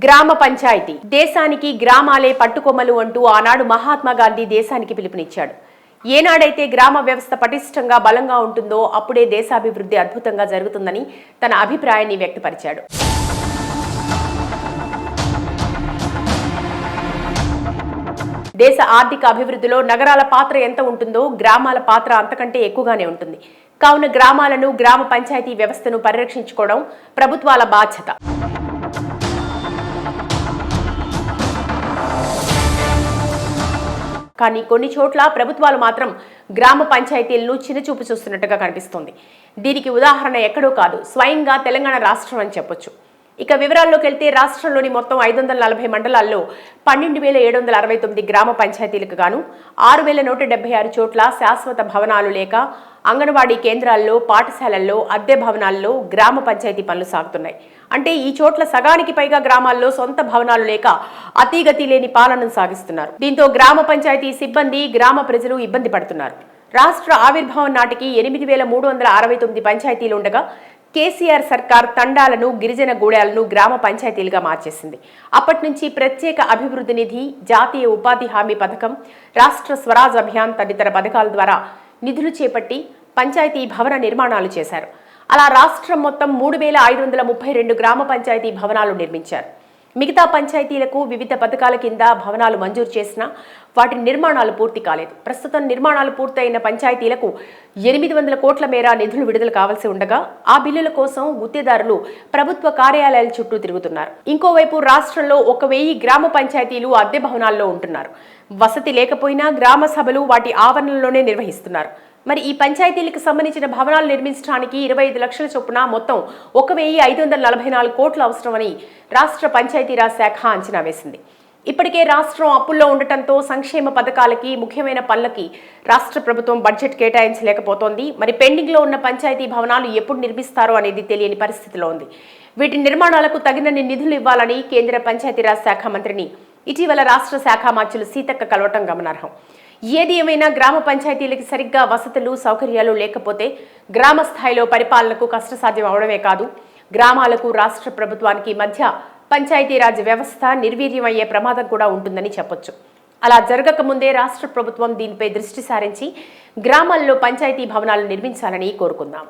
గ్రామ పంచాయతీ దేశానికి గ్రామాలే పట్టుకొమ్మలు అంటూ ఆనాడు మహాత్మా గాంధీ దేశానికి పిలుపునిచ్చాడు. ఏనాడైతే గ్రామ వ్యవస్థ పటిష్టంగా బలంగా ఉంటుందో అప్పుడే దేశాభివృద్ధి అద్భుతంగా జరుగుతుందని తన అభిప్రాయాన్ని వ్యక్తపరిచాడు. దేశ ఆర్థిక అభివృద్ధిలో నగరాల పాత్ర ఎంత ఉంటుందో గ్రామాల పాత్ర అంతకంటే ఎక్కువగానే ఉంటుంది. కావున గ్రామాలను, గ్రామ పంచాయతీ వ్యవస్థను పరిరక్షించుకోవడం ప్రభుత్వాల బాధ్యత. కానీ కొన్ని చోట్ల ప్రభుత్వాలు మాత్రం గ్రామ పంచాయతీలను చిన్నచూపు చూస్తున్నట్టుగా కనిపిస్తోంది. దీనికి ఉదాహరణ ఎక్కడో కాదు, స్వయంగా తెలంగాణ రాష్ట్రం అని చెప్పొచ్చు. ఇక వివరాల్లోకి వెళ్తే రాష్ట్రంలోని మొత్తం 540 మండలాల్లో 12,769 గ్రామ పంచాయతీలకు గాను 6,176 చోట్ల శాశ్వత భవనాలు లేక అంగన్వాడీ కేంద్రాల్లో, పాఠశాలల్లో, అద్దె భవనాల్లో గ్రామ పంచాయతీ పనులు సాగుతున్నాయి. అంటే ఈ చోట్ల సగానికి పైగా గ్రామాల్లో సొంత భవనాలు లేక అతీగతి లేని పాలనను సాగిస్తున్నారు. దీంతో గ్రామ పంచాయతీ సిబ్బంది, గ్రామ ప్రజలు ఇబ్బంది పడుతున్నారు. రాష్ట్ర ఆవిర్భావం నాటికి 8,369 పంచాయతీలు ఉండగా కేసీఆర్ సర్కార్ తండాలను, గిరిజన గూడాలను గ్రామ పంచాయతీలుగా మార్చేసింది. అప్పటి నుంచి ప్రత్యేక అభివృద్ధి నిధి, జాతీయ ఉపాధి హామీ పథకం, రాష్ట్ర స్వరాజ్ అభియాన్ తదితర పథకాల ద్వారా నిధులు చేపట్టి పంచాయతీ భవన నిర్మాణాలు చేశారు. అలా రాష్ట్రం మొత్తం 3,532 గ్రామ పంచాయతీ భవనాలు నిర్మించారు. మిగతా పంచాయతీలకు వివిధ పథకాల కింద భవనాలు మంజూరు చేసినా వాటి నిర్మాణాలు పూర్తి కాలేదు. ప్రస్తుతం నిర్మాణాలు పూర్తయిన పంచాయతీలకు 800 కోట్ల మేర నిధులు విడుదల కావాల్సి ఉండగా ఆ బిల్లుల కోసం గుత్తేదారులు ప్రభుత్వ కార్యాలయాల చుట్టూ తిరుగుతున్నారు. ఇంకోవైపు రాష్ట్రంలో 1,000 గ్రామ పంచాయతీలు అద్దె భవనాల్లో ఉంటున్నారు. వసతి లేకపోయినా గ్రామ సభలు వాటి ఆవరణలోనే నిర్వహిస్తున్నారు. మరి ఈ పంచాయతీలకు సంబంధించిన భవనాలు నిర్మించడానికి 25 లక్షల చొప్పున మొత్తం 1,544 కోట్లు అవసరమని రాష్ట్ర పంచాయతీరాజ్ శాఖ అంచనా వేసింది. ఇప్పటికే రాష్ట్రం అప్పుల్లో ఉండటంతో సంక్షేమ పథకాలకి, ముఖ్యమైన పనులకి రాష్ట్ర ప్రభుత్వం బడ్జెట్ కేటాయించలేకపోతోంది. మరి పెండింగ్లో ఉన్న పంచాయతీ భవనాలు ఎప్పుడు నిర్మిస్తారో అనేది తెలియని పరిస్థితిలో ఉంది. వీటి నిర్మాణాలకు తగినన్ని నిధులు ఇవ్వాలని కేంద్ర పంచాయతీరాజ్ శాఖ మంత్రిని ఇటీవల రాష్ట్ర శాఖ మంత్రులు సీతక్క కలవటం గమనార్హం. ఏది ఏమైనా గ్రామ పంచాయతీలకి సరిగ్గా వసతులు, సౌకర్యాలు లేకపోతే గ్రామ స్థాయిలో పరిపాలనకు కష్టసాధ్యం అవడమే కాదు, గ్రామాలకు, రాష్ట్ర ప్రభుత్వానికి మధ్య పంచాయతీరాజ్ వ్యవస్థ నిర్వీర్యమయ్యే ప్రమాదం కూడా ఉంటుందని చెప్పొచ్చు. అలా జరగకముందే రాష్ట్ర ప్రభుత్వం దీనిపై దృష్టి సారించి గ్రామాల్లో పంచాయతీ భవనాలు నిర్మించాలని కోరుకుందాం.